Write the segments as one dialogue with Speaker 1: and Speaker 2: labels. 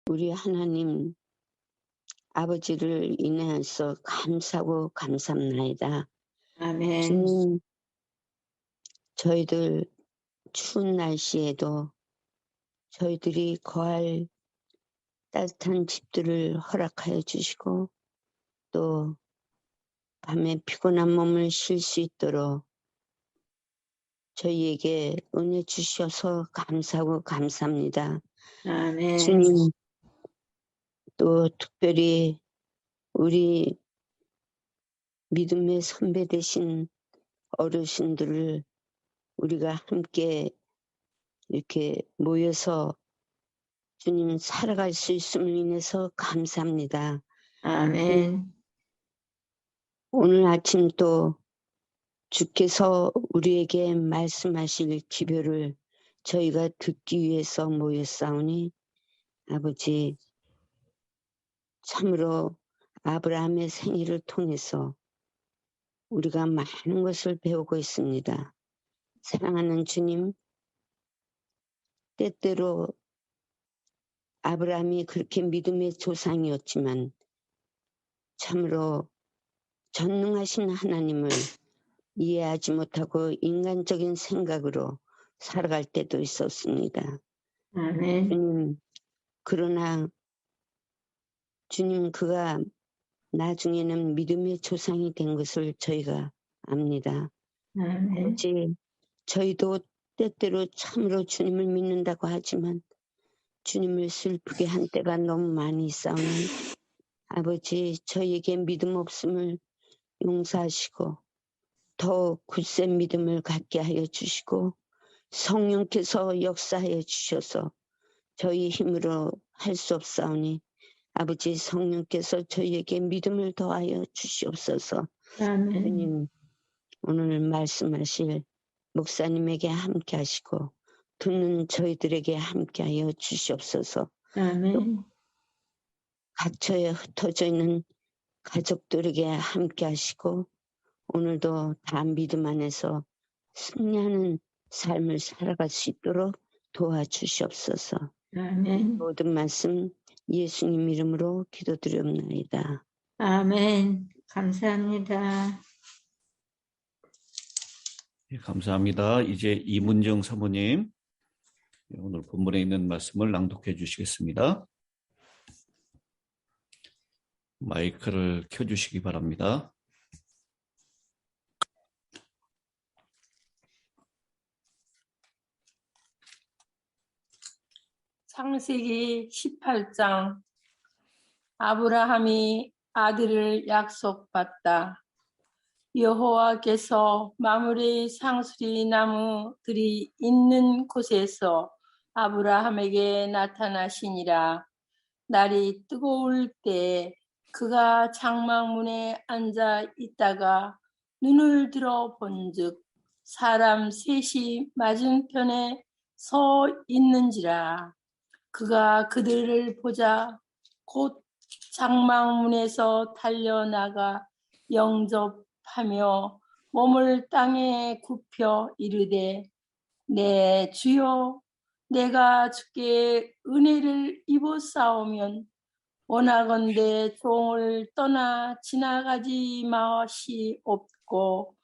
Speaker 1: 우리 하나님 아버지를 인해서 감사하고 감사합나이다.
Speaker 2: 아멘.
Speaker 1: 주님, 저희들 추운 날씨에도 저희들이 거할 따뜻한 집들을 허락하여 주시고 또 밤에 피곤한 몸을 쉴 수 있도록 저희에게 은혜 주셔서 감사하고 감사합니다.
Speaker 2: 아멘.
Speaker 1: 주님, 또 특별히 우리 믿음의 선배 되신 어르신들을 우리가 함께 이렇게 모여서 주님 살아갈 수 있음을 인해서 감사합니다.
Speaker 2: 아멘.
Speaker 1: 오늘 아침 또 주께서 우리에게 말씀하실 기별을 저희가 듣기 위해서 모였사오니 아버지 참으로 아브라함의 생애를 통해서 우리가 많은 것을 배우고 있습니다. 사랑하는 주님, 때때로 아브라함이 그렇게 믿음의 조상이었지만 참으로 전능하신 하나님을 이해하지 못하고 인간적인 생각으로 살아갈 때도 있었습니다.
Speaker 2: 아멘.
Speaker 1: 주님, 그러나 주님 그가 나중에는 믿음의 조상이 된 것을 저희가 압니다.
Speaker 2: 아멘.
Speaker 1: 아버지, 저희도 때때로 참으로 주님을 믿는다고 하지만 주님을 슬프게 한 때가 너무 많이 있사오니 아버지 저희에게 믿음 없음을 용서하시고 더 굳센 믿음을 갖게 하여 주시고 성령께서 역사하여 주셔서 저희 힘으로 할 수 없사오니 아버지 성령께서 저희에게 믿음을 더하여 주시옵소서.
Speaker 2: 아멘.
Speaker 1: 주님 오늘 말씀하실 목사님에게 함께 하시고 듣는 저희들에게 함께 하여 주시옵소서.
Speaker 2: 아멘.
Speaker 1: 갇혀에 흩어져 있는 가족들에게 함께 하시고 오늘도 다 믿음 안에서 승리하는 삶을 살아갈 수 있도록 도와주시옵소서.
Speaker 2: 아멘.
Speaker 1: 모든 말씀 예수님 이름으로 기도드리옵나이다.
Speaker 2: 아멘. 감사합니다.
Speaker 3: 네, 감사합니다. 이제 이문정 사모님 오늘 본문에 있는 말씀을 낭독해 주시겠습니다. 마이크를 켜주시기 바랍니다.
Speaker 4: 창세기 18장. 아브라함이 아들을 약속받다. 여호와께서 마므레 상수리 나무들이 있는 곳에서 아브라함에게 나타나시니라. 날이 뜨거울 때 그가 장막문에 앉아 있다가 눈을 들어 본즉 사람 셋이 맞은편에 서 있는지라. 그가 그들을 보자 곧 장막문에서 달려나가 영접하며 몸을 땅에 굽혀 이르되 내 주여 내가 주께 은혜를 입었사오면 원하건대 종을 떠나 지나가지 마시옵고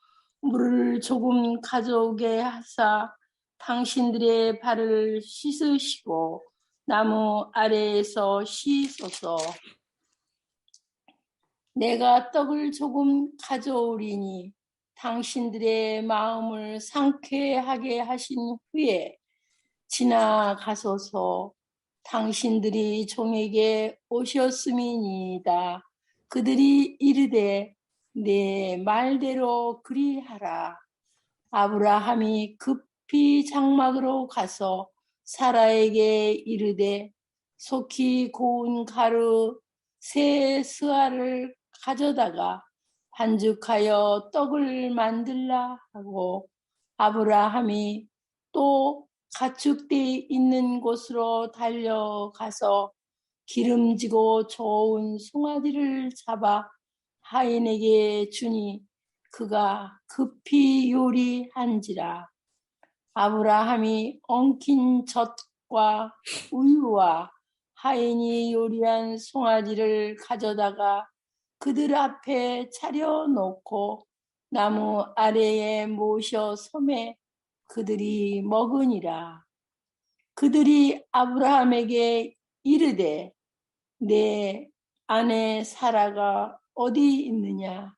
Speaker 4: 물을 조금 가져오게 하사 당신들의 발을 씻으시고 나무 아래에서 씻소서. 내가 떡을 조금 가져오리니 당신들의 마음을 상쾌하게 하신 후에 지나가소서. 당신들이 종에게 오셨음이니이다. 그들이 이르되 내 말대로 그리하라. 아브라함이 급히 장막으로 가서 사라에게 이르되 속히 고운 가루 세 스아를 가져다가 반죽하여 떡을 만들라 하고 아브라함이 또 가축대 있는 곳으로 달려가서 기름지고 좋은 송아지를 잡아 하인에게 주니 그가 급히 요리한지라. 아브라함이 엉킨 젖과 우유와 하인이 요리한 송아지를 가져다가 그들 앞에 차려놓고 나무 아래에 모셔 섬에 그들이 먹으니라. 그들이 아브라함에게 이르되 내 아내 사라가 어디 있느냐?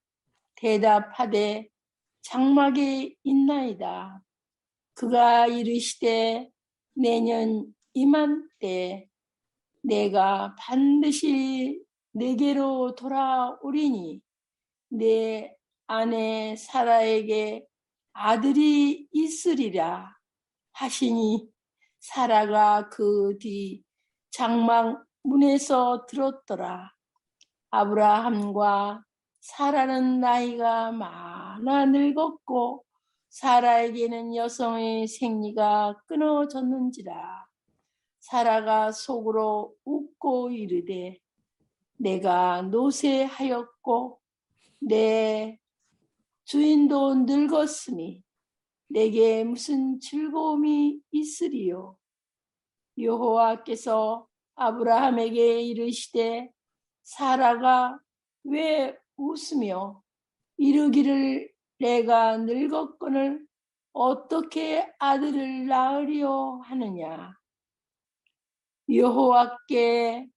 Speaker 4: 대답하되 장막에 있나이다. 그가 이르시되 내년 이맘때 내가 반드시 내게로 돌아오리니 내 아내 사라에게 아들이 있으리라 하시니 사라가 그 뒤 장막 문에서 들었더라. 아브라함과 사라는 나이가 많아 늙었고 사라에게는 여성의 생리가 끊어졌는지라. 사라가 속으로 웃고 이르되 내가 노쇠하였고 내 주인도 늙었으니 내게 무슨 즐거움이 있으리요. 여호와께서 아브라함에게 이르시되 사라가 왜 웃으며 이르기를 내가 늙었거늘 어떻게 아들을 낳으려 하느냐. 여호와께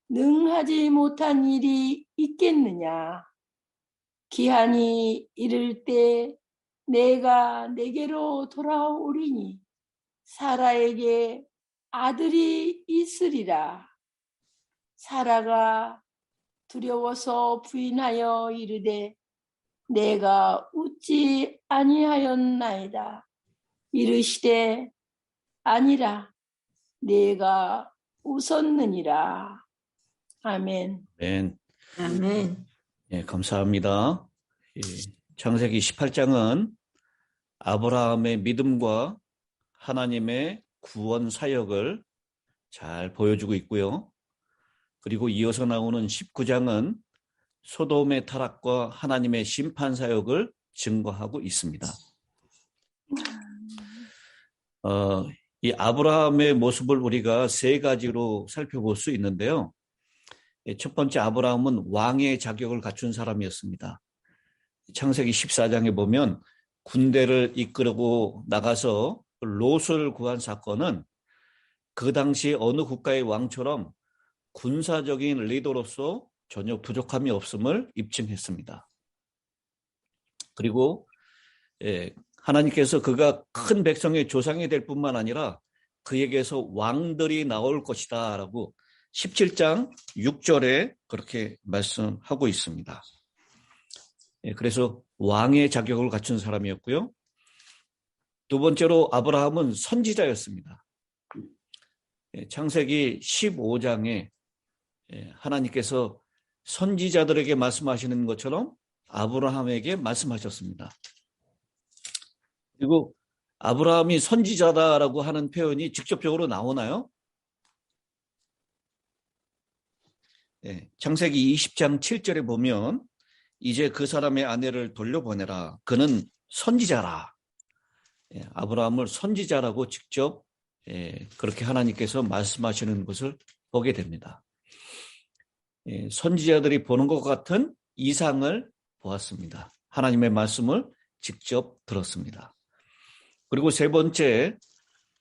Speaker 4: 능하지 못한 일이 있겠느냐. 기한이 이를 때 내가 내게로 돌아오리니 사라에게 아들이 있으리라. 사라가 두려워서 부인하여 이르되 내가 웃지 아니하였나이다. 이르시되 아니라 내가 웃었느니라. 아멘.
Speaker 3: 아멘.
Speaker 2: 아멘.
Speaker 3: 예, 감사합니다. 예, 창세기 18장은 아브라함의 믿음과 하나님의 구원 사역을 잘 보여주고 있고요. 그리고 이어서 나오는 19장은 소돔의 타락과 하나님의 심판 사역을 증거하고 있습니다. 이 아브라함의 모습을 우리가 세 가지로 살펴볼 수 있는데요. 첫 번째, 아브라함은 왕의 자격을 갖춘 사람이었습니다. 창세기 14장에 보면 군대를 이끌고 나가서 롯을 구한 사건은 그 당시 어느 국가의 왕처럼 군사적인 리더로서 전혀 부족함이 없음을 입증했습니다. 그리고 하나님께서 그가 큰 백성의 조상이 될 뿐만 아니라 그에게서 왕들이 나올 것이다 라고 17장 6절에 그렇게 말씀하고 있습니다. 그래서 왕의 자격을 갖춘 사람이었고요. 두 번째로 아브라함은 선지자였습니다. 창세기 15장에 하나님께서 선지자들에게 말씀하시는 것처럼 아브라함에게 말씀하셨습니다. 그리고 아브라함이 선지자다라고 하는 표현이 직접적으로 나오나요? 창세기 20장 7절에 보면 이제 그 사람의 아내를 돌려보내라. 그는 선지자라. 아브라함을 선지자라고 직접 그렇게 하나님께서 말씀하시는 것을 보게 됩니다. 선지자들이 보는 것 같은 이상을 보았습니다. 하나님의 말씀을 직접 들었습니다. 그리고 세 번째,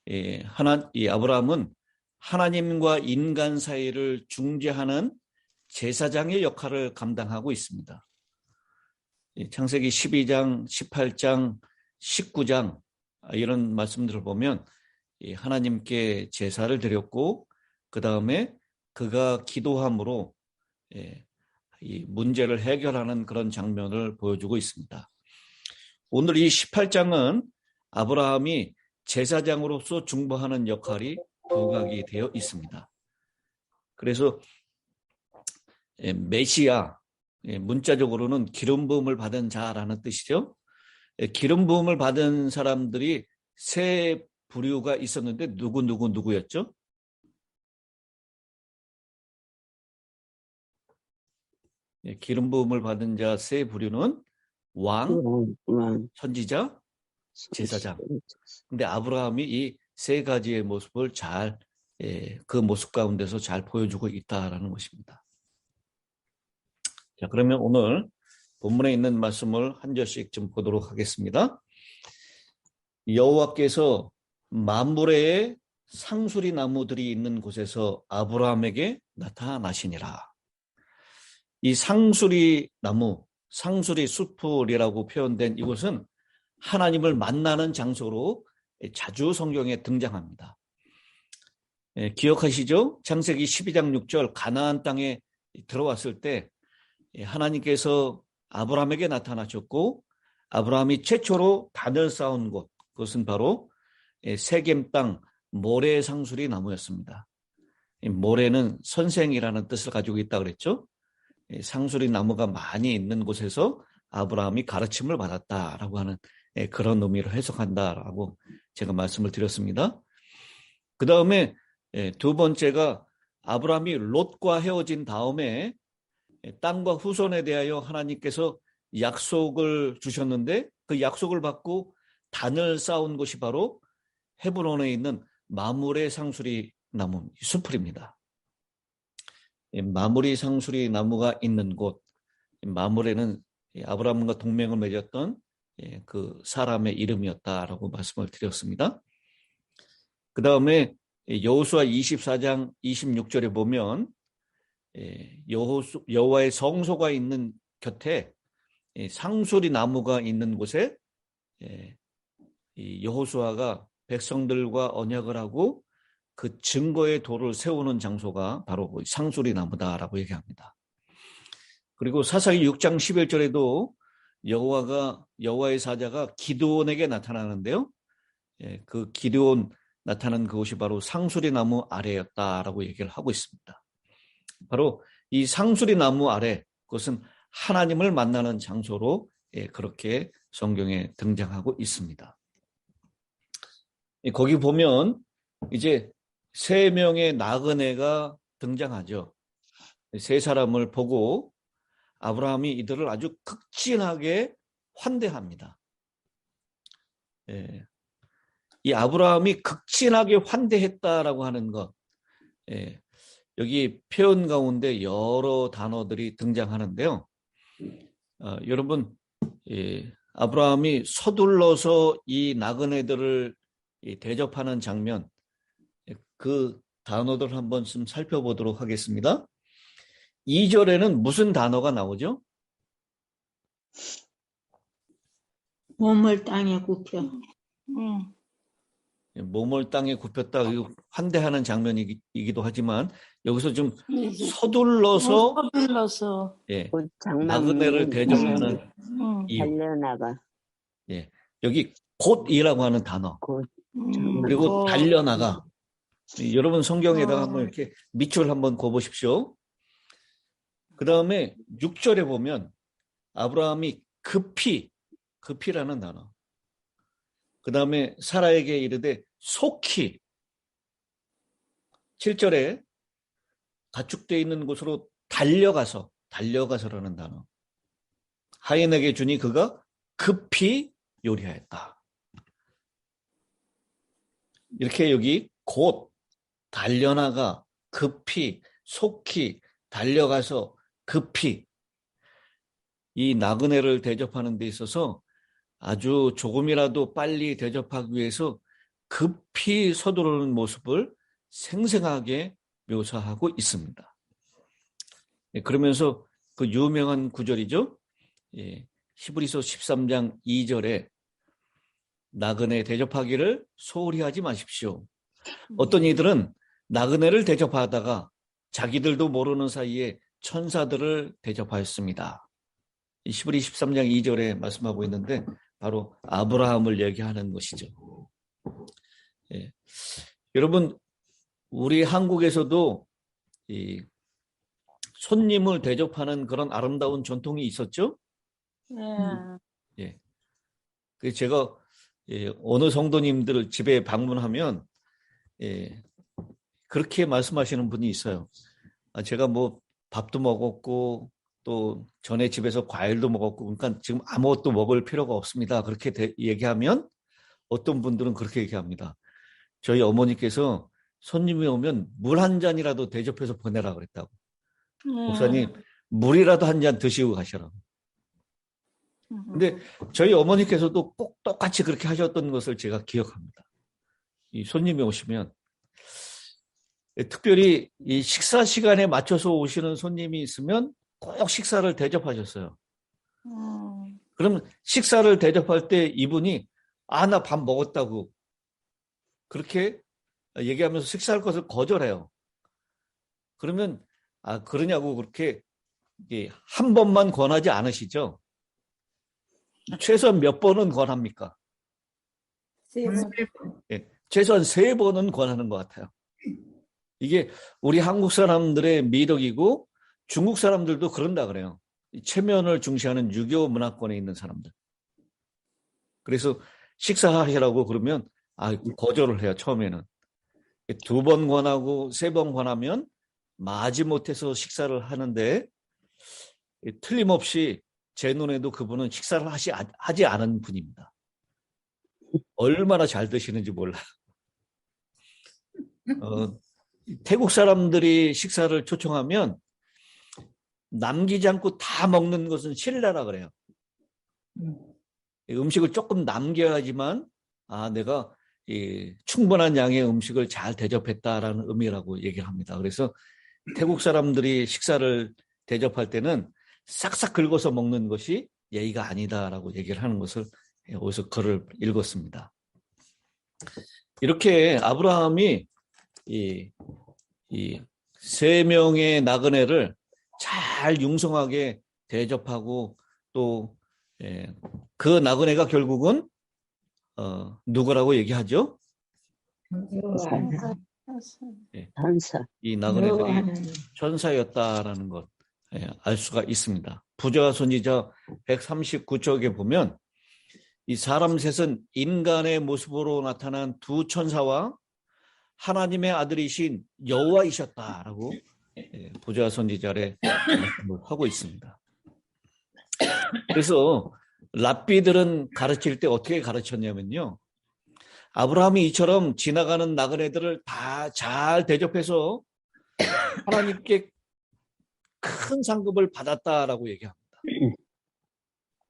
Speaker 3: 이 아브라함은 하나님과 인간 사이를 중재하는 제사장의 역할을 감당하고 있습니다. 창세기 12장, 18장, 19장 이런 말씀들을 보면 하나님께 제사를 드렸고 그 다음에 그가 기도함으로 이 문제를 해결하는 그런 장면을 보여주고 있습니다. 오늘 이 18장은 아브라함이 제사장으로서 중보하는 역할이 부각이 되어 있습니다. 그래서 메시아, 문자적으로는 기름 부음을 받은 자라는 뜻이죠. 기름 부음을 받은 사람들이 세 부류가 있었는데 누구였죠? 기름 부음을 받은 자 세 부류는 왕, 선지자, 제사장. 근데 아브라함이 이 세 가지의 모습을 잘 그 모습 가운데서 잘 보여주고 있다라는 것입니다. 자, 그러면 오늘 본문에 있는 말씀을 한 절씩 좀 보도록 하겠습니다. 여호와께서 만물의 상수리 나무들이 있는 곳에서 아브라함에게 나타나시니라. 이 상수리 나무, 상수리 숲이라고 표현된 이곳은 하나님을 만나는 장소로 자주 성경에 등장합니다. 기억하시죠? 창세기 12장 6절 가나안 땅에 들어왔을 때 하나님께서 아브라함에게 나타나셨고 아브라함이 최초로 단을 쌓은 곳, 그것은 바로 세겜 땅 모래 상수리 나무였습니다. 모래는 선생이라는 뜻을 가지고 있다고 그랬죠. 상수리 나무가 많이 있는 곳에서 아브라함이 가르침을 받았다라고 하는 그런 의미로 해석한다라고 제가 말씀을 드렸습니다. 그 다음에 두 번째가 아브라함이 롯과 헤어진 다음에 땅과 후손에 대하여 하나님께서 약속을 주셨는데 그 약속을 받고 단을 쌓은 곳이 바로 헤브론에 있는 마므레 상수리 나무 숲풀입니다. 마므리 상수리 나무가 있는 곳, 마므레는 아브라함과 동맹을 맺었던 그 사람의 이름이었다라고 말씀을 드렸습니다. 그 다음에 여호수아 24장 26절에 보면 여호와의 성소가 있는 곁에 상수리 나무가 있는 곳에 여호수아가 백성들과 언약을 하고 그 증거의 돌을 세우는 장소가 바로 상수리 나무다라고 얘기합니다. 그리고 사사기 6장 11절에도 여호와의 사자가 기드온에게 나타나는데요. 그 기드온 나타난 그곳이 바로 상수리 나무 아래였다라고 얘기를 하고 있습니다. 바로 이 상수리 나무 아래, 그것은 하나님을 만나는 장소로 그렇게 성경에 등장하고 있습니다. 거기 보면 이제 세 명의 나그네가 등장하죠. 세 사람을 보고 아브라함이 이들을 아주 극진하게 환대합니다. 이 아브라함이 극진하게 환대했다라고 하는 것, 여기 표현 가운데 여러 단어들이 등장하는데요. 여러분, 아브라함이 서둘러서 이 나그네들을 대접하는 장면, 그 단어들 한번 좀 살펴보도록 하겠습니다. 2절에는 무슨 단어가 나오죠?
Speaker 2: 몸을 땅에 굽혀.
Speaker 3: 몸을 땅에 굽혔다 환대하는 장면이기도 하지만 여기서 좀 서둘러서 나그네를 대접하는 이유.
Speaker 1: 달려나가.
Speaker 3: 여기 곧이라고 하는 단어. 그리고 달려나가. 여러분 성경에다가 한번 이렇게 밑줄 한번 그어보십시오. 그 다음에 6절에 보면 아브라함이 급히라는 단어. 그 다음에 사라에게 이르되 속히. 7절에 가축되어 있는 곳으로 달려가서라는 단어. 하인에게 주니 그가 급히 요리하였다. 이렇게 여기 곧, 달려나가, 급히, 속히, 달려가서, 급히. 이 나그네를 대접하는 데 있어서 아주 조금이라도 빨리 대접하기 위해서 급히 서두르는 모습을 생생하게 묘사하고 있습니다. 그러면서 그 유명한 구절이죠. 히브리서 13장 2절에 나그네 대접하기를 소홀히 하지 마십시오. 어떤 이들은 나그네를 대접하다가 자기들도 모르는 사이에 천사들을 대접하였습니다. 히브리 13장 2절에 말씀하고 있는데 바로 아브라함을 얘기하는 것이죠. 여러분, 우리 한국에서도 이 손님을 대접하는 그런 아름다운 전통이 있었죠? 그래서 제가 어느 성도님들 집에 방문하면 그렇게 말씀하시는 분이 있어요. 제가 뭐 밥도 먹었고 또 전에 집에서 과일도 먹었고 그러니까 지금 아무것도 먹을 필요가 없습니다. 그렇게 얘기하면 어떤 분들은 그렇게 얘기합니다. 저희 어머니께서 손님이 오면 물 한 잔이라도 대접해서 보내라 그랬다고. 목사님, 물이라도 한 잔 드시고 가시라고. 근데 저희 어머니께서도 꼭 똑같이 그렇게 하셨던 것을 제가 기억합니다. 이 손님이 오시면, 특별히 이 식사 시간에 맞춰서 오시는 손님이 있으면 꼭 식사를 대접하셨어요. 그럼 식사를 대접할 때 이분이 나 밥 먹었다고 그렇게 얘기하면서 식사할 것을 거절해요. 그러면 그러냐고 그렇게 한 번만 권하지 않으시죠? 최소한 몇 번은 권합니까? 예, 최소한 3번은 권하는 것 같아요. 이게 우리 한국 사람들의 미덕이고 중국 사람들도 그런다 그래요. 체면을 중시하는 유교 문화권에 있는 사람들. 그래서 식사하시라고 그러면 거절을 해요. 처음에는. 2번 권하고 3번 권하면 마지못해서 식사를 하는데 틀림없이 제 눈에도 그분은 식사를 하지 않은 분입니다. 얼마나 잘 드시는지 몰라요. 태국 사람들이 식사를 초청하면 남기지 않고 다 먹는 것은 신뢰라 그래요. 음식을 조금 남겨야지만 내가 충분한 양의 음식을 잘 대접했다라는 의미라고 얘기를 합니다. 그래서 태국 사람들이 식사를 대접할 때는 싹싹 긁어서 먹는 것이 예의가 아니다라고 얘기를 하는 것을 어디서 글을 읽었습니다. 이렇게 아브라함이 이 3명의 나그네를 잘 융성하게 대접하고 또 그 나그네가 결국은 누구라고 얘기하죠?
Speaker 1: 천사.
Speaker 3: 이 나그네들이 천사였다라는 것 알 수가 있습니다. 부자 선지자 139쪽에 보면 이 사람 셋은 인간의 모습으로 나타난 2 천사와 하나님의 아들이신 여호와이셨다라고 부자 선지자를 하고 있습니다. 그래서 랍비들은 가르칠 때 어떻게 가르쳤냐면요. 아브라함이 이처럼 지나가는 나그네들을 다 잘 대접해서 하나님께 큰 상급을 받았다라고 얘기합니다.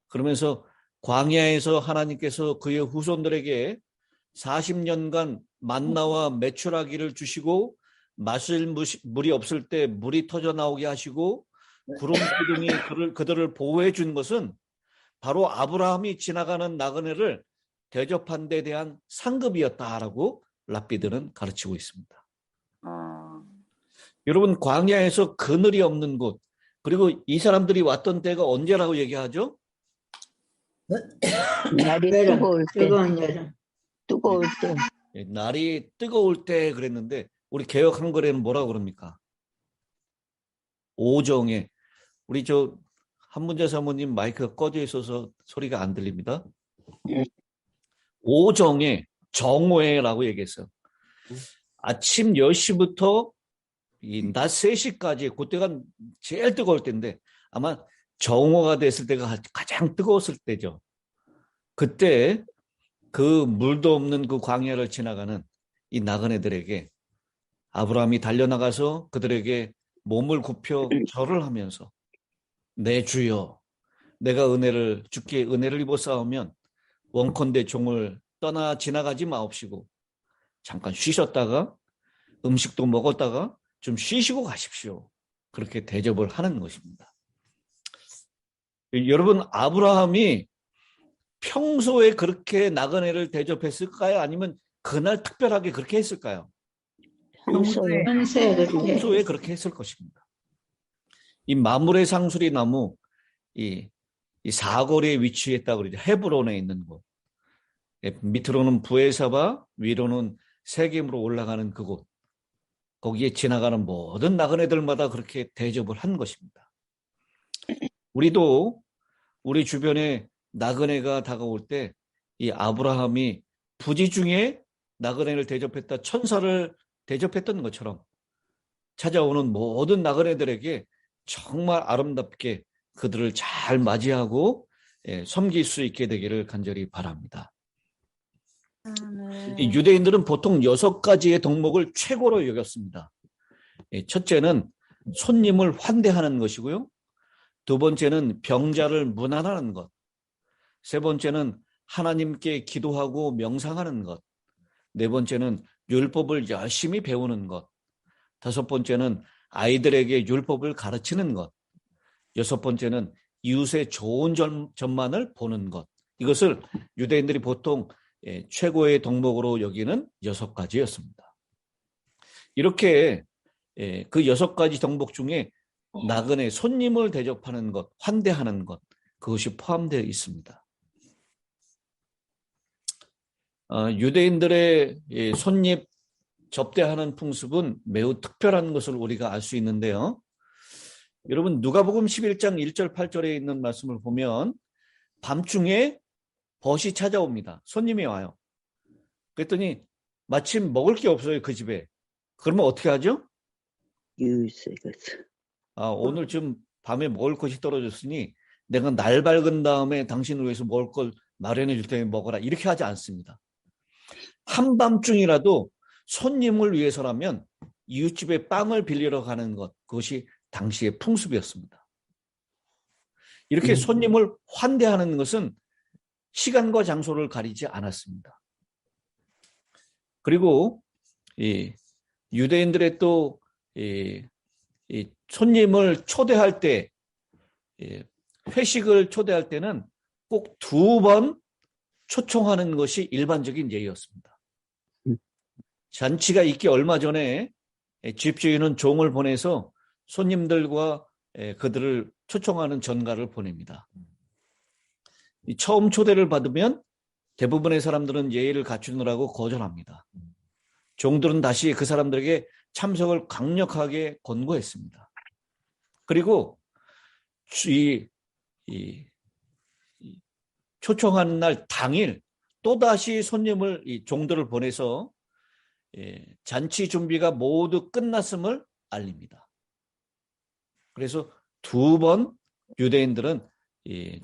Speaker 3: 그러면서 광야에서 하나님께서 그의 후손들에게 40년간 만나와 메추라기를 주시고 마실 물이 없을 때 물이 터져 나오게 하시고 구름 기둥이 그들을 보호해 준 것은 바로 아브라함이 지나가는 나그네를 대접한 데 대한 상급이었다라고 랍비들은 가르치고 있습니다. 여러분, 광야에서 그늘이 없는 곳, 그리고 이 사람들이 왔던 때가 언제라고 얘기하죠?
Speaker 1: 날이 뜨거울 때.
Speaker 2: 뜨거운 여름.
Speaker 1: 뜨거울 때.
Speaker 3: 날이 뜨거울 때 그랬는데 우리 개역 한글에는 뭐라고 그럽니까? 오정에. 우리 한문자 사모님 마이크가 꺼져 있어서 소리가 안 들립니다. 오정에 정오에라고 얘기했어요. 아침 10시부터 낮 3시까지 그때가 제일 뜨거울 때인데 아마 정오가 됐을 때가 가장 뜨거웠을 때죠. 그때 그 물도 없는 그 광야를 지나가는 이 나그네들에게 아브라함이 달려나가서 그들에게 몸을 굽혀 절을 하면서 내 주여 내가 주께 은혜를 입어 싸우면 원컨대 종을 떠나 지나가지 마옵시고 잠깐 쉬셨다가 음식도 먹었다가 좀 쉬시고 가십시오. 그렇게 대접을 하는 것입니다. 여러분, 아브라함이 평소에 그렇게 나그네를 대접했을까요? 아니면 그날 특별하게 그렇게 했을까요? 평소에 그렇게 했을 것입니다. 이 마므레 상수리 나무, 이 사거리에 위치했다고 그러죠. 헤브론에 있는 곳. 밑으로는 부에사바, 위로는 세겜으로 올라가는 그곳. 거기에 지나가는 모든 나그네들마다 그렇게 대접을 한 것입니다. 우리도 우리 주변에 나그네가 다가올 때 이 아브라함이 부지 중에 나그네를 대접했다, 천사를 대접했던 것처럼 찾아오는 모든 나그네들에게 정말 아름답게 그들을 잘 맞이하고 섬길 수 있게 되기를 간절히 바랍니다. 이 유대인들은 보통 6가지의 덕목을 최고로 여겼습니다. 첫째는 손님을 환대하는 것이고요. 두 번째는 병자를 문안하는 것. 세 번째는 하나님께 기도하고 명상하는 것. 네 번째는 율법을 열심히 배우는 것. 다섯 번째는 아이들에게 율법을 가르치는 것. 여섯 번째는 이웃의 좋은 점만을 보는 것. 이것을 유대인들이 보통 최고의 덕목으로 여기는 6가지였습니다. 이렇게 그 6가지 덕목 중에 나그네 손님을 대접하는 것, 환대하는 것, 그것이 포함되어 있습니다. 유대인들의 손님 접대하는 풍습은 매우 특별한 것을 우리가 알 수 있는데요. 여러분 누가복음 11장 1절 8절에 있는 말씀을 보면 밤중에 벗이 찾아옵니다. 손님이 와요. 그랬더니 마침 먹을 게 없어요, 그 집에. 그러면 어떻게 하죠? 오늘 좀 밤에 먹을 것이 떨어졌으니 내가 날 밝은 다음에 당신을 위해서 먹을 걸 마련해 줄 테니 먹어라. 이렇게 하지 않습니다. 한밤중이라도 손님을 위해서라면 이웃집에 빵을 빌리러 가는 것, 그것이 당시의 풍습이었습니다. 이렇게 손님을 환대하는 것은 시간과 장소를 가리지 않았습니다. 그리고 유대인들의 또 손님을 초대할 때, 회식을 초대할 때는 꼭 2번 초청하는 것이 일반적인 예였습니다. 잔치가 있기 얼마 전에 집주인은 종을 보내서 손님들과 그들을 초청하는 전가를 보냅니다. 처음 초대를 받으면 대부분의 사람들은 예의를 갖추느라고 거절합니다. 종들은 다시 그 사람들에게 참석을 강력하게 권고했습니다. 그리고 초청하는 날 당일 또다시 손님을, 종들을 보내서 잔치 준비가 모두 끝났음을 알립니다. 그래서 2번 유대인들은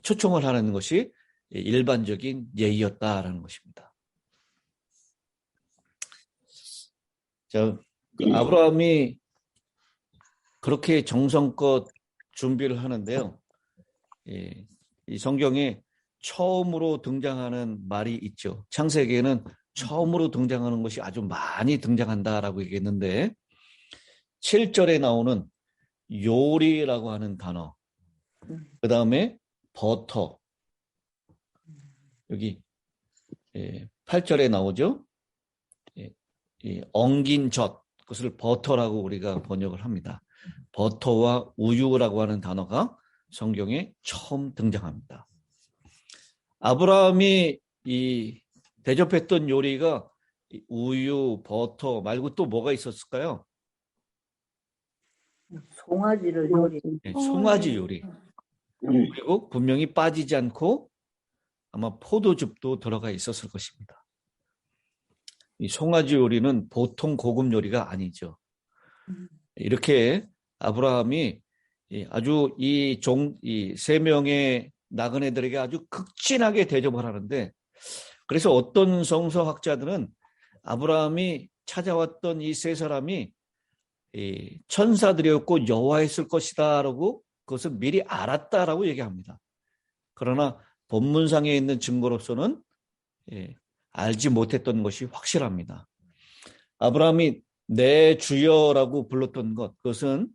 Speaker 3: 초청을 하는 것이 일반적인 예의였다라는 것입니다. 자, 아브라함이 그렇게 정성껏 준비를 하는데요. 이 성경에 처음으로 등장하는 말이 있죠. 창세기에는 처음으로 등장하는 것이 아주 많이 등장한다라고 얘기했는데 7절에 나오는 요리라고 하는 단어, 그 다음에 버터, 여기 8절에 나오죠. 엉긴 젖, 그것을 버터라고 우리가 번역을 합니다. 버터와 우유라고 하는 단어가 성경에 처음 등장합니다. 아브라함이 대접했던 요리가 우유, 버터 말고 또 뭐가 있었을까요?
Speaker 2: 송아지를 요리.
Speaker 3: 네, 송아지 요리. 그리고 분명히 빠지지 않고 아마 포도즙도 들어가 있었을 것입니다. 이 송아지 요리는 보통 고급 요리가 아니죠. 이렇게 아브라함이 아주 이 3명의 나그네들에게 아주 극진하게 대접을 하는데, 그래서 어떤 성서학자들은 아브라함이 찾아왔던 이 3사람이 천사들이었고 여호와였을 것이다라고 그것을 미리 알았다라고 얘기합니다. 그러나 본문상에 있는 증거로서는 알지 못했던 것이 확실합니다. 아브라함이 내 주여라고 불렀던 것, 그것은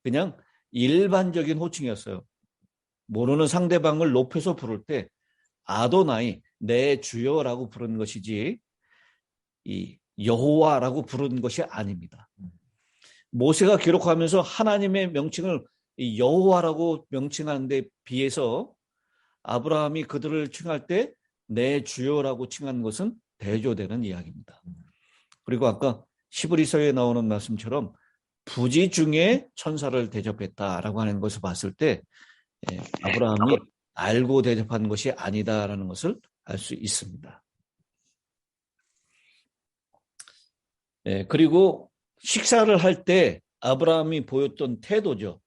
Speaker 3: 그냥 일반적인 호칭이었어요. 모르는 상대방을 높여서 부를 때 아도나이, 내 주여라고 부르는 것이지 이 여호와라고 부르는 것이 아닙니다. 모세가 기록하면서 하나님의 명칭을 여호와라고 명칭하는 데 비해서 아브라함이 그들을 칭할 때 내 주여라고 칭한 것은 대조되는 이야기입니다. 그리고 아까 히브리서에 나오는 말씀처럼 부지 중에 천사를 대접했다라고 하는 것을 봤을 때 아브라함이 알고 대접한 것이 아니다라는 것을 알 수 있습니다. 그리고 식사를 할 때 아브라함이 보였던 태도죠.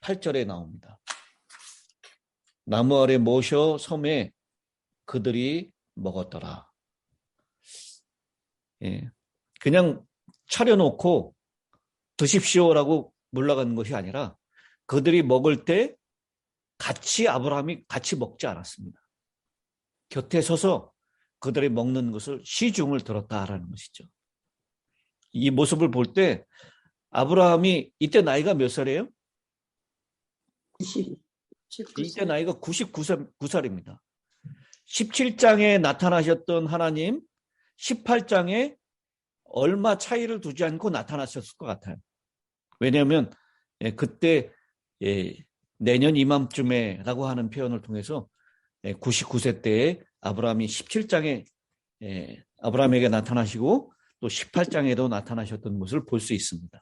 Speaker 3: 8절에 나옵니다. 나무 아래 모셔 섬에 그들이 먹었더라. 예. 그냥 차려놓고 드십시오라고 물러가는 것이 아니라 그들이 먹을 때 아브라함이 같이 먹지 않았습니다. 곁에 서서 그들이 먹는 것을 시중을 들었다라는 것이죠. 이 모습을 볼 때 아브라함이 이때 나이가 몇 살이에요? 이때 나이가 99살입니다. 17장에 나타나셨던 하나님, 18장에 얼마 차이를 두지 않고 나타나셨을 것 같아요. 왜냐하면 그때 내년 이맘쯤에라고 하는 표현을 통해서 99세 때에 아브라함이 17장에 아브라함에게 나타나시고 또 18장에도 나타나셨던 것을 볼 수 있습니다.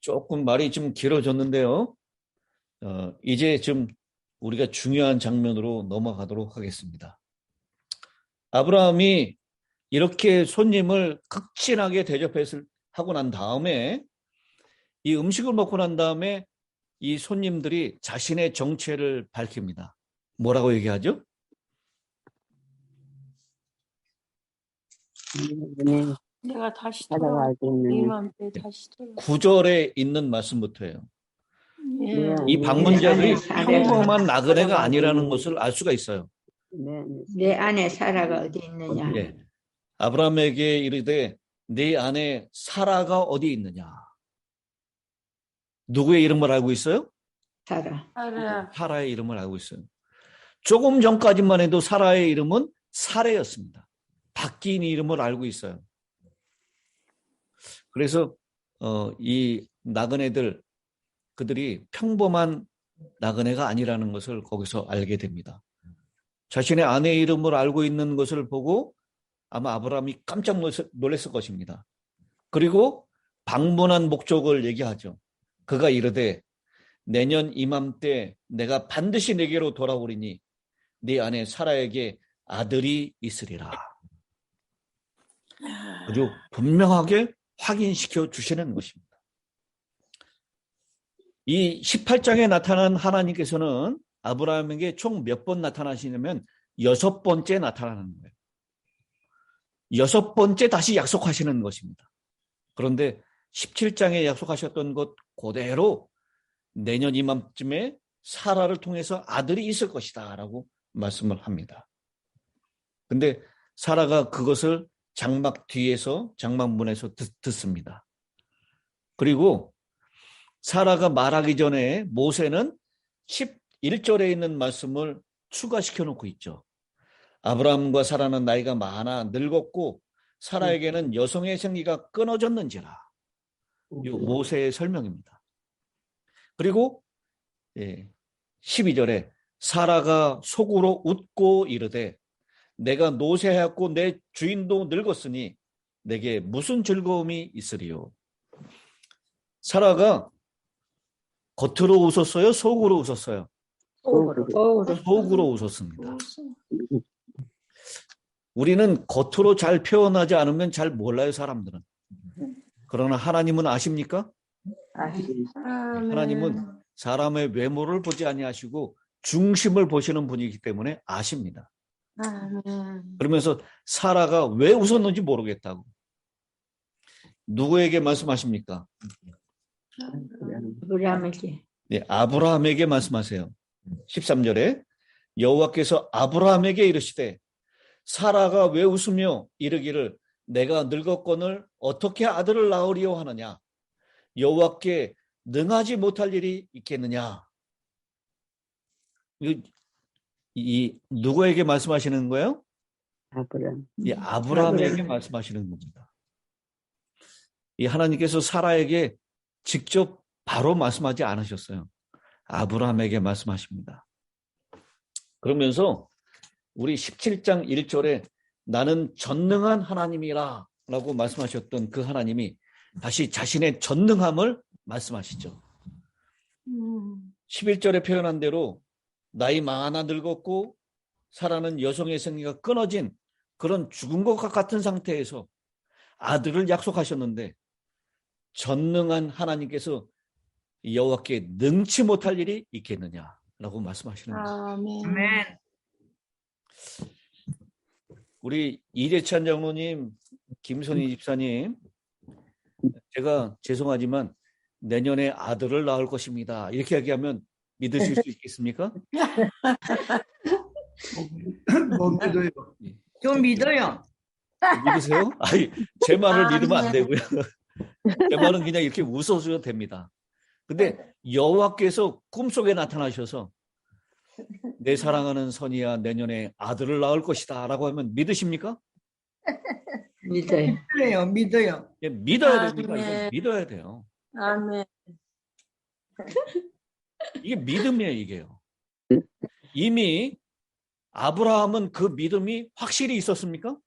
Speaker 3: 조금 말이 좀 길어졌는데요. 이제 좀 우리가 중요한 장면으로 넘어가도록 하겠습니다. 아브라함이 이렇게 손님을 극진하게 하고 난 다음에 이 음식을 먹고 난 다음에 이 손님들이 자신의 정체를 밝힙니다. 뭐라고 얘기하죠?
Speaker 4: 내가 다시
Speaker 1: 살아가고 있는
Speaker 4: 이맘때 다시 돌아.
Speaker 3: 9절에 있는 말씀부터예요.
Speaker 4: 예.
Speaker 3: 이 방문자들이
Speaker 2: 내 안에
Speaker 3: 평범한 나그네가
Speaker 2: 살아가고
Speaker 3: 아니라는
Speaker 2: 있는
Speaker 3: 것을 알 수가 있어요.
Speaker 2: 내 안에 사라가 어디 있느냐.
Speaker 3: 예. 아브라함에게 이르되 네 안에 사라가 어디 있느냐. 누구의 이름을 알고 있어요?
Speaker 2: 사라.
Speaker 3: 사라의 이름을 알고 있어요. 조금 전까지만 해도 사라의 이름은 사레였습니다. 바뀐 이름을 알고 있어요. 그래서 이 나그네들 그들이 평범한 나그네가 아니라는 것을 거기서 알게 됩니다. 자신의 아내의 이름을 알고 있는 것을 보고 아마 아브라함이 깜짝 놀랐을 것입니다. 그리고 방문한 목적을 얘기하죠. 그가 이르되 내년 이맘때 내가 반드시 내게로 돌아오리니 네 아내 사라에게 아들이 있으리라. 아주 분명하게 확인시켜 주시는 것입니다. 이 18장에 나타난 하나님께서는 아브라함에게 총 몇 번 나타나시냐면 6번째 나타나는 거예요. 6번째 다시 약속하시는 것입니다. 그런데 17장에 약속하셨던 것 그대로 내년 이맘쯤에 사라를 통해서 아들이 있을 것이다 라고 말씀을 합니다. 근데 사라가 그것을 장막 뒤에서 장막문에서 듣습니다. 그리고 사라가 말하기 전에 모세는 11절에 있는 말씀을 추가시켜 놓고 있죠. 아브라함과 사라는 나이가 많아 늙었고 사라에게는 여성의 생리가 끊어졌는지라. 이 모세의 설명입니다. 그리고 12절에 사라가 속으로 웃고 이르되 내가 노쇠하였고 내 주인도 늙었으니 내게 무슨 즐거움이 있으리요. 사라가 겉으로 웃었어요? 속으로 웃었어요? 속으로 웃었습니다. 우리는 겉으로 잘 표현하지 않으면 잘 몰라요, 사람들은. 그러나 하나님은 아십니까? 하나님은 사람의 외모를 보지 아니하시고 중심을 보시는 분이기 때문에 아십니다. 그러면서 사라가 왜 웃었는지 모르겠다고. 누구에게 말씀하십니까?
Speaker 2: 아브라함에게.
Speaker 3: 네, 아브라함에게 말씀하세요. 13절에 여호와께서 아브라함에게 이르시되 사라가 왜 웃으며 이르기를 내가 늙었거늘 어떻게 아들을 낳으리요 하느냐. 여호와께 능하지 못할 일이 있겠느냐. 이 누구에게 말씀하시는 거예요? 이 아브라함에게 말씀하시는 겁니다. 이 하나님께서 사라에게 직접 바로 말씀하지 않으셨어요. 아브라함에게 말씀하십니다. 그러면서 우리 17장 1절에 나는 전능한 하나님이라 라고 말씀하셨던 그 하나님이 다시 자신의 전능함을 말씀하시죠. 11절에 표현한 대로 나이 많아 늙었고 사라는 여성의 생리가 끊어진 그런 죽은 것 같은 상태에서 아들을 약속하셨는데 전능한 하나님께서 여호와께 능치 못할 일이 있겠느냐라고 말씀하시는 거예요.
Speaker 4: 아멘.
Speaker 3: 우리 이재찬 장로님, 김선희 집사님, 제가 죄송하지만 내년에 아들을 낳을 것입니다. 이렇게 얘기하면 믿으실 수 있겠습니까?
Speaker 5: 못 믿어요.
Speaker 2: 좀 믿어요.
Speaker 3: 믿으세요? 아니, 제 말을 믿으면 안 되고요. 제 말은 그냥 이렇게 웃어줘도 됩니다. 근데 여호와께서 꿈속에 나타나셔서 내 사랑하는 선이야 내년에 아들을 낳을 것이다 라고 하면 믿으십니까?
Speaker 2: 믿어요.
Speaker 5: 믿어요. 믿어요.
Speaker 3: 예, 믿어야 됩니다.
Speaker 4: 아멘.
Speaker 3: 이거 믿어야 돼요.
Speaker 4: 아멘.
Speaker 3: 이게 믿음이에요, 이게요. 이미 아브라함은 그 믿음이 확실히 있었습니까?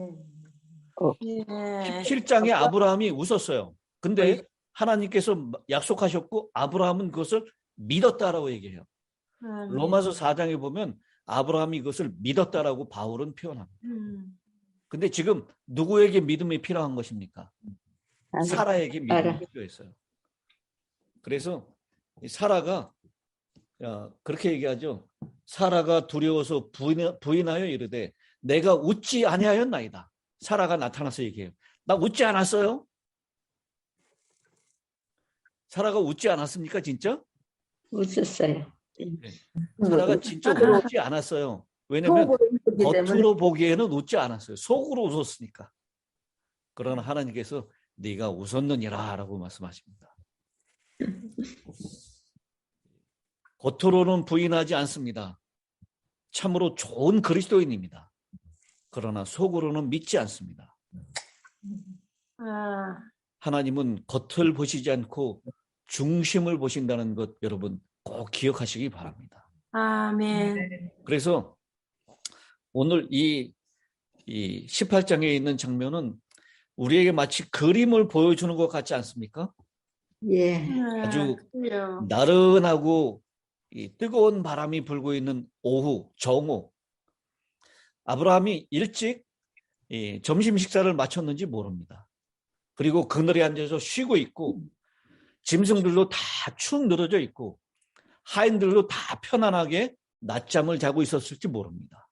Speaker 4: 예.
Speaker 3: 17장에 아브라함이 웃었어요. 근데 하나님께서 약속하셨고 아브라함은 그것을 믿었다라고 얘기해요.
Speaker 4: 아멘.
Speaker 3: 로마서 4장에 보면 아브라함이 그것을 믿었다라고 바울은 표현합니다. 근데 지금 누구에게 믿음이 필요한 것입니까? 사라에게 믿음이 필요했어요. 그래서 사라가 그렇게 얘기하죠. 사라가 두려워서 부인하여 이르되 내가 웃지 아니하였나이다. 사라가 나타나서 얘기해요. 나 웃지 않았어요? 사라가 웃지 않았습니까? 진짜?
Speaker 2: 웃었어요.
Speaker 3: 사라가 진짜 웃지 않았어요. 왜냐하면 겉으로 보기에는 웃지 않았어요. 속으로 웃었으니까. 그러나 하나님께서 네가 웃었느니라 라고 말씀하십니다. 겉으로는 부인하지 않습니다. 참으로 좋은 그리스도인입니다. 그러나 속으로는 믿지 않습니다. 하나님은 겉을 보시지 않고 중심을 보신다는 것 여러분 꼭 기억하시기 바랍니다.
Speaker 4: 아멘.
Speaker 3: 그래서 오늘 이 18장에 있는 장면은 우리에게 마치 그림을 보여주는 것 같지 않습니까?
Speaker 2: 예.
Speaker 3: 아주 나른하고 이 뜨거운 바람이 불고 있는 오후, 정오. 아브라함이 일찍 점심 식사를 마쳤는지 모릅니다. 그리고 그늘에 앉아서 쉬고 있고 짐승들도 다 축 늘어져 있고 하인들도 다 편안하게 낮잠을 자고 있었을지 모릅니다.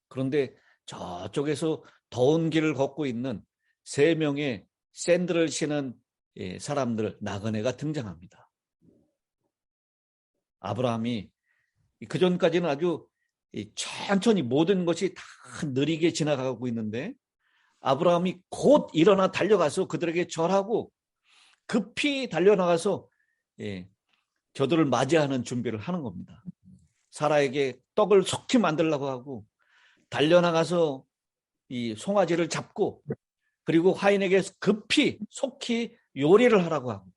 Speaker 3: 그런데 저쪽에서 더운 길을 걷고 있는 3명의 샌들을 신은 사람들, 나그네가 등장합니다. 아브라함이 그전까지는 아주 천천히 모든 것이 다 느리게 지나가고 있는데 아브라함이 곧 일어나 달려가서 그들에게 절하고 급히 달려나가서 저들을 맞이하는 준비를 하는 겁니다. 사라에게 떡을 속히 만들려고 하고 달려나가서 이 송아지를 잡고 그리고 하인에게 급히 속히 요리를 하라고 하고.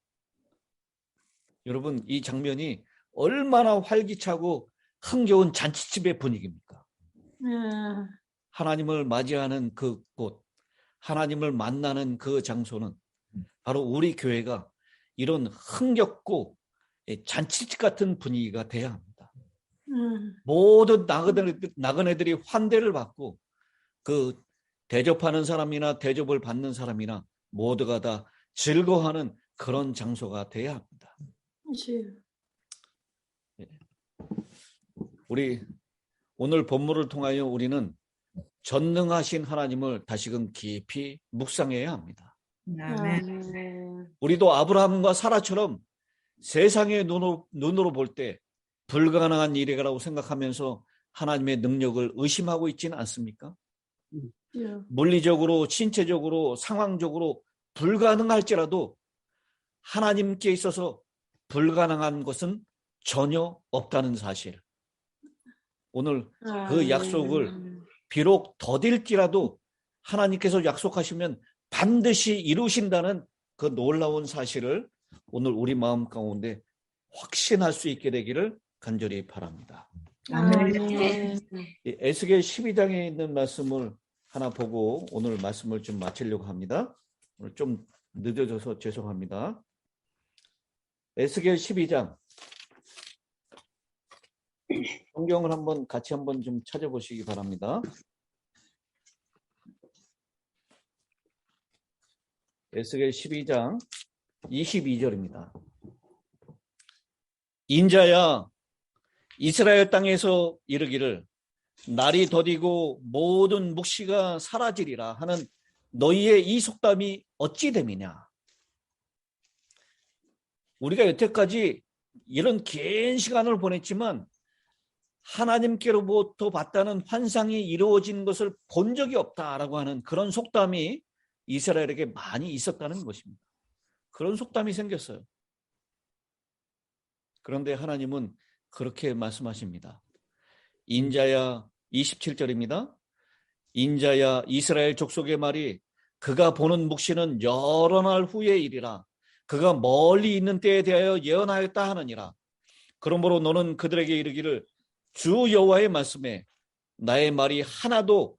Speaker 3: 여러분 이 장면이 얼마나 활기차고 흥겨운 잔치집의 분위기입니까? 하나님을 맞이하는 그곳, 하나님을 만나는 그 장소는 바로 우리 교회가 이런 흥겹고 잔치집 같은 분위기가 돼야 합니다. 모든 나그네들이 환대를 받고 그 대접하는 사람이나 대접을 받는 사람이나 모두가 다 즐거워하는 그런 장소가 돼야 합니다. 우리 오늘 본문을 통하여 우리는 전능하신 하나님을 다시금 깊이 묵상해야 합니다. 우리도 아브라함과 사라처럼 세상의 눈으로 볼 때 불가능한 일이라고 생각하면서 하나님의 능력을 의심하고 있지는 않습니까? 물리적으로, 신체적으로, 상황적으로 불가능할지라도 하나님께 있어서 불가능한 것은 전혀 없다는 사실. 오늘 그 약속을 비록 더딜지라도 하나님께서 약속하시면 반드시 이루신다는 그 놀라운 사실을 오늘 우리 마음 가운데 확신할 수 있게 되기를 간절히 바랍니다. 에스겔 12장에 있는 말씀을 하나 보고 오늘 말씀을 좀 마치려고 합니다. 오늘 좀 늦어져서 죄송합니다. 에스겔 12장 성경을 같이 한번 좀 찾아보시기 바랍니다. 에스겔 12장 22절입니다. 인자야 이스라엘 땅에서 이르기를 날이 더디고 모든 묵시가 사라지리라 하는 너희의 이 속담이 어찌 됨이냐. 우리가 여태까지 이런 긴 시간을 보냈지만 하나님께로부터 받다는 환상이 이루어진 것을 본 적이 없다라고 하는 그런 속담이 이스라엘에게 많이 있었다는 것입니다. 그런 속담이 생겼어요. 그런데 하나님은 그렇게 말씀하십니다. 인자야 27절입니다. 인자야 이스라엘 족속의 말이 그가 보는 묵시는 여러 날 후의 일이라 그가 멀리 있는 때에 대하여 예언하였다 하느니라. 그러므로 너는 그들에게 이르기를 주 여호와의 말씀에 나의 말이 하나도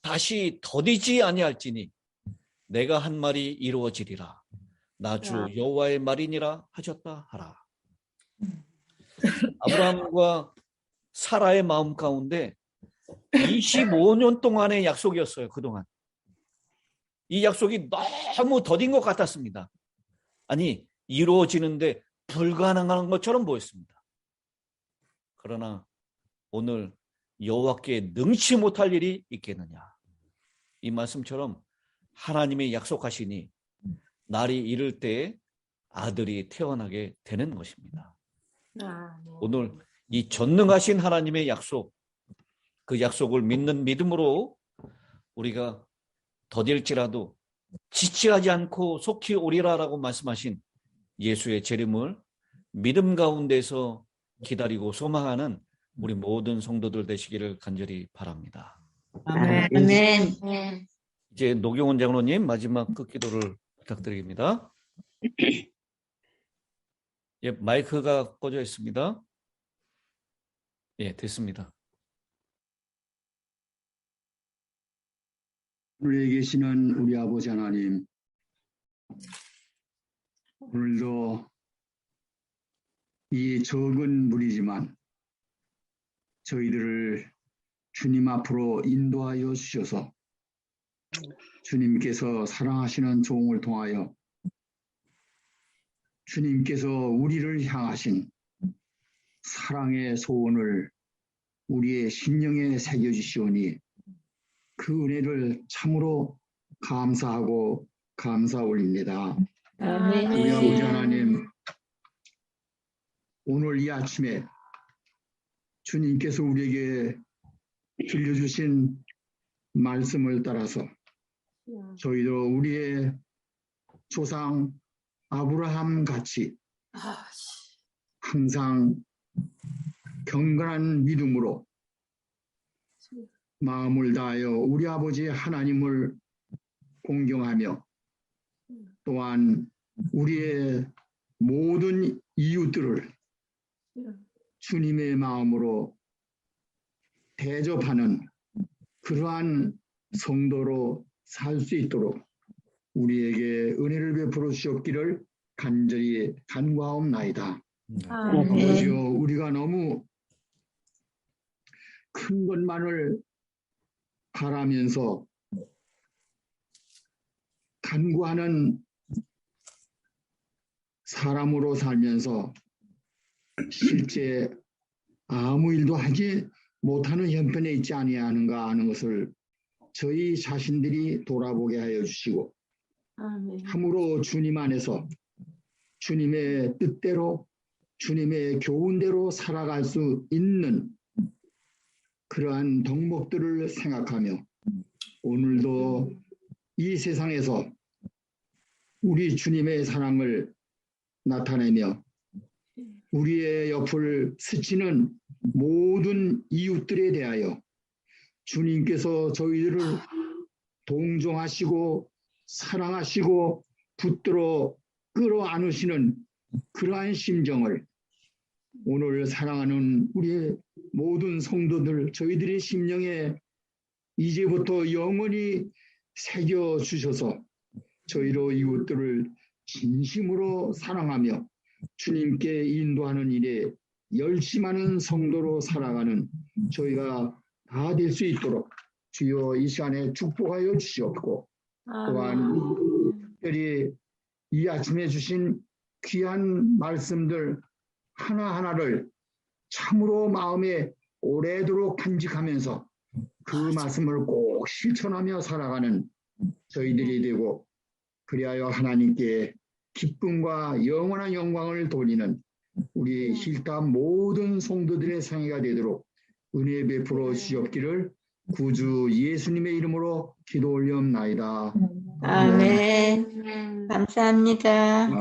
Speaker 3: 다시 더디지 아니할지니 내가 한 말이 이루어지리라. 나 주 여호와의 말이니라 하셨다 하라. 아브라함과 사라의 마음 가운데 25년 동안의 약속이었어요. 그동안. 이 약속이 너무 더딘 것 같았습니다. 아니, 이루어지는데 불가능한 것처럼 보였습니다. 그러나 오늘 여호와께 능치 못할 일이 있겠느냐. 이 말씀처럼 하나님이 약속하시니 날이 이를 때에 아들이 태어나게 되는 것입니다. 오늘 이 전능하신 하나님의 약속, 그 약속을 믿는 믿음으로 우리가 더딜지라도 지체하지 않고 속히 오리라라고 말씀하신 예수의 재림을 믿음 가운데서 기다리고 소망하는 우리 모든 성도들 되시기를 간절히 바랍니다.
Speaker 2: 아멘.
Speaker 3: 이제 노경원 장로님 마지막 끝기도를 부탁드립니다. 예, 마이크가 꺼져 있습니다. 예, 됐습니다.
Speaker 5: 하늘에 계시는 우리 아버지 하나님, 오늘도 이 적은 무리지만 저희들을 주님 앞으로 인도하여 주셔서 주님께서 사랑하시는 종을 통하여 주님께서 우리를 향하신 사랑의 소원을 우리의 심령에 새겨주시오니 그 은혜를 참으로 감사하고 감사 올립니다. 우리 아버지 하나님, 오늘 이 아침에 주님께서 우리에게 들려주신 말씀을 따라서 저희도 우리의 조상 아브라함 같이 항상 경건한 믿음으로 마음을 다하여 우리 아버지 하나님을 공경하며 또한 우리의 모든 이웃들을 주님의 마음으로 대접하는 그러한 성도로 살 수 있도록 우리에게 은혜를 베풀어 주셨기를 간절히 간구하옵나이다. 아버지여, 우리가 너무 큰 것만을 바라면서 간구하는 사람으로 살면서 실제 아무 일도 하지 못하는 형편에 있지 아니하는가 하는 것을 저희 자신들이 돌아보게 하여 주시고 참으로 주님 안에서 주님의 뜻대로 주님의 교훈대로 살아갈 수 있는 그러한 덕목들을 생각하며 오늘도 이 세상에서 우리 주님의 사랑을 나타내며 우리의 옆을 스치는 모든 이웃들에 대하여 주님께서 저희들을 동정하시고 사랑하시고 붙들어 끌어안으시는 그러한 심정을 오늘 사랑하는 우리의 모든 성도들 저희들의 심령에 이제부터 영원히 새겨주셔서 저희로 이웃들을 진심으로 사랑하며 주님께 인도하는 일에 열심하는 성도로 살아가는 저희가 다 될 수 있도록 주여 이 시간에 축복하여 주시옵고 또한 특별히 이 아침에 주신 귀한 말씀들 하나하나를 참으로 마음에 오래도록 간직하면서 그 말씀을 꼭 실천하며 살아가는 저희들이 되고, 그리하여 하나님께 기쁨과 영원한 영광을 돌리는 우리 힐탑 모든 성도들의 생애가 되도록 은혜 베풀어 주시옵기를 구주 예수님의 이름으로 기도 올리옵나이다.
Speaker 2: 아멘. 감사합니다.